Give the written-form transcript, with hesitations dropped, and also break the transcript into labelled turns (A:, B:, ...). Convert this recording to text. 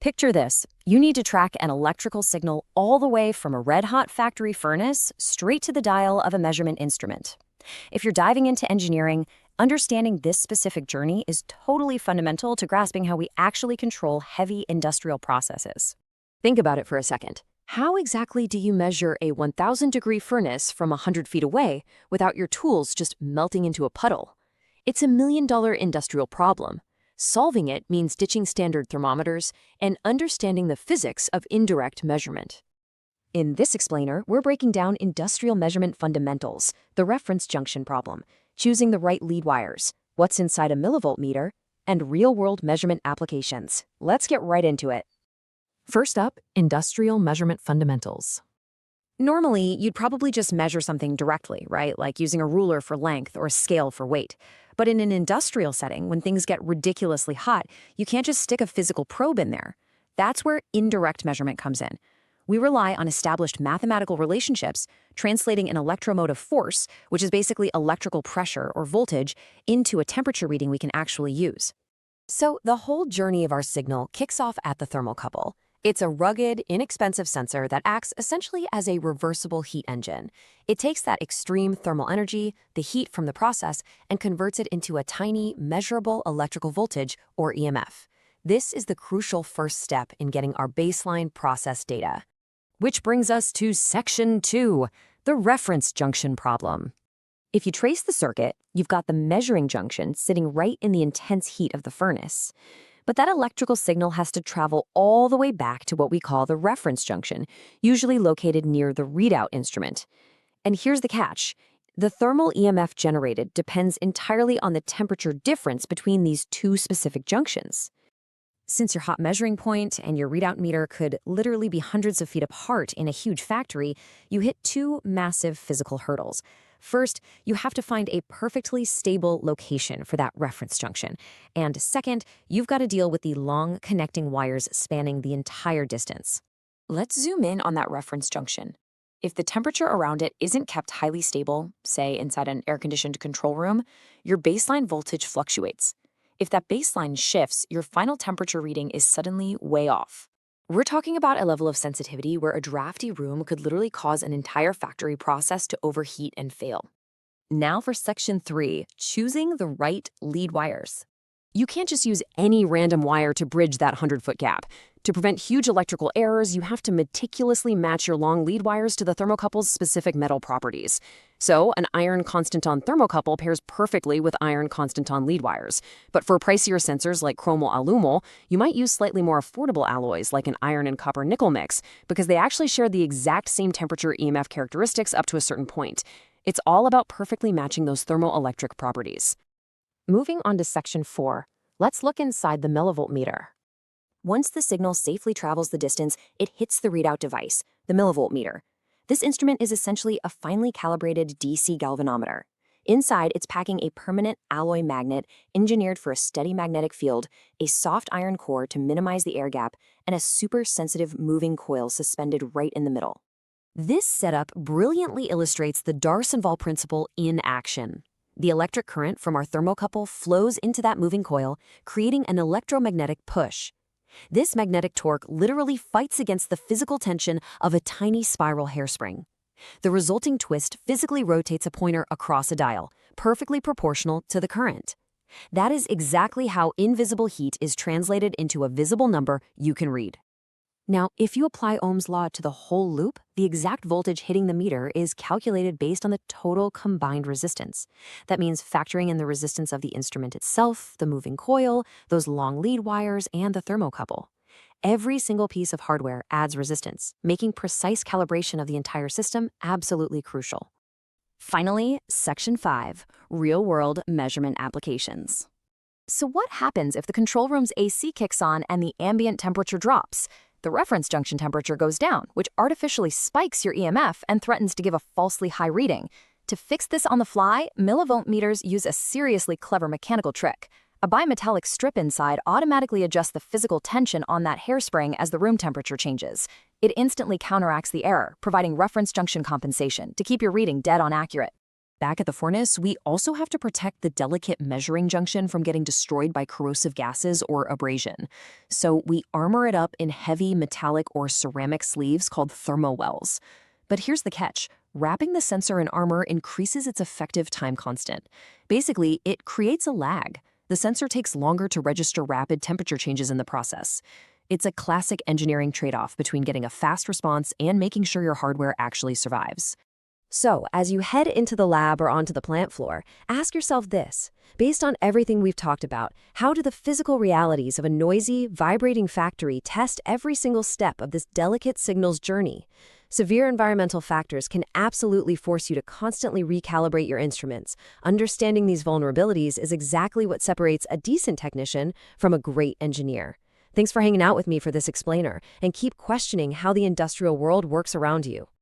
A: Picture this. You need to track an electrical signal all the way from a red-hot factory furnace straight to the dial of a measurement instrument. If you're diving into engineering, understanding this specific journey is totally fundamental to grasping how we actually control heavy industrial processes. Think about it for a second. How exactly do you measure a 1,000-degree furnace from 100 feet away without your tools just melting into a puddle? It's a million-dollar industrial problem. Solving it means ditching standard thermometers and understanding the physics of indirect measurement. In this explainer, we're breaking down industrial measurement fundamentals, the reference junction problem, choosing the right lead wires, what's inside a millivoltmeter, and real-world measurement applications. Let's get right into it. First up, industrial measurement fundamentals. Normally, you'd probably just measure something directly, right? Like using a ruler for length or a scale for weight. But in an industrial setting, when things get ridiculously hot, you can't just stick a physical probe in there. That's where indirect measurement comes in. We rely on established mathematical relationships, translating an electromotive force, which is basically electrical pressure or voltage, into a temperature reading we can actually use. So the whole journey of our signal kicks off at the thermocouple. It's a rugged, inexpensive sensor that acts essentially as a reversible heat engine. It takes that extreme thermal energy, the heat from the process, and converts it into a tiny, measurable electrical voltage, or EMF. This is the crucial first step in getting our baseline process data. Which brings us to Section 2, the reference junction problem. If you trace the circuit, you've got the measuring junction sitting right in the intense heat of the furnace. But that electrical signal has to travel all the way back to what we call the reference junction, usually located near the readout instrument. And here's the catch. The thermal EMF generated depends entirely on the temperature difference between these two specific junctions. Since your hot measuring point and your readout meter could literally be hundreds of feet apart in a huge factory, you hit two massive physical hurdles. First, you have to find a perfectly stable location for that reference junction. And second, you've got to deal with the long connecting wires spanning the entire distance. Let's zoom in on that reference junction. If the temperature around it isn't kept highly stable, say inside an air-conditioned control room, your baseline voltage fluctuates. If that baseline shifts, your final temperature reading is suddenly way off. We're talking about a level of sensitivity where a drafty room could literally cause an entire factory process to overheat and fail. Now for Section 3, choosing the right lead wires. You can't just use any random wire to bridge that 100-foot gap. To prevent huge electrical errors, you have to meticulously match your long lead wires to the thermocouple's specific metal properties. So, an iron constant-on thermocouple pairs perfectly with iron constant-on lead wires. But for pricier sensors like chromol-alumol, you might use slightly more affordable alloys like an iron and copper nickel mix, because they actually share the exact same temperature EMF characteristics up to a certain point. It's all about perfectly matching those thermoelectric properties. Moving on to Section 4, let's look inside the Milli-Voltmeter. Once the signal safely travels the distance, it hits the readout device, the Milli-Voltmeter. This instrument is essentially a finely calibrated DC galvanometer. Inside, it's packing a permanent alloy magnet engineered for a steady magnetic field, a soft iron core to minimize the air gap, and a super sensitive moving coil suspended right in the middle. This setup brilliantly illustrates the D'Arsonval principle in action. The electric current from our thermocouple flows into that moving coil, creating an electromagnetic push. This magnetic torque literally fights against the physical tension of a tiny spiral hairspring. The resulting twist physically rotates a pointer across a dial, perfectly proportional to the current. That is exactly how invisible heat is translated into a visible number you can read. Now, if you apply Ohm's law to the whole loop, the exact voltage hitting the meter is calculated based on the total combined resistance. That means factoring in the resistance of the instrument itself, the moving coil, those long lead wires, and the thermocouple. Every single piece of hardware adds resistance, making precise calibration of the entire system absolutely crucial. Finally, Section 5, real-world measurement applications. So what happens if the control room's AC kicks on and the ambient temperature drops? The reference junction temperature goes down, which artificially spikes your EMF and threatens to give a falsely high reading. To fix this on the fly, Milli-Voltmeters use a seriously clever mechanical trick. A bimetallic strip inside automatically adjusts the physical tension on that hairspring as the room temperature changes. It instantly counteracts the error, providing reference junction compensation to keep your reading dead-on accurate. Back at the furnace, we also have to protect the delicate measuring junction from getting destroyed by corrosive gases or abrasion. So we armor it up in heavy metallic or ceramic sleeves called thermowells. But here's the catch. Wrapping the sensor in armor increases its effective time constant. Basically, it creates a lag. The sensor takes longer to register rapid temperature changes in the process. It's a classic engineering trade-off between getting a fast response and making sure your hardware actually survives. So, as you head into the lab or onto the plant floor, ask yourself this. Based on everything we've talked about, how do the physical realities of a noisy, vibrating factory test every single step of this delicate signals journey? Severe environmental factors can absolutely force you to constantly recalibrate your instruments. Understanding these vulnerabilities is exactly what separates a decent technician from a great engineer. Thanks for hanging out with me for this explainer, and keep questioning how the industrial world works around you.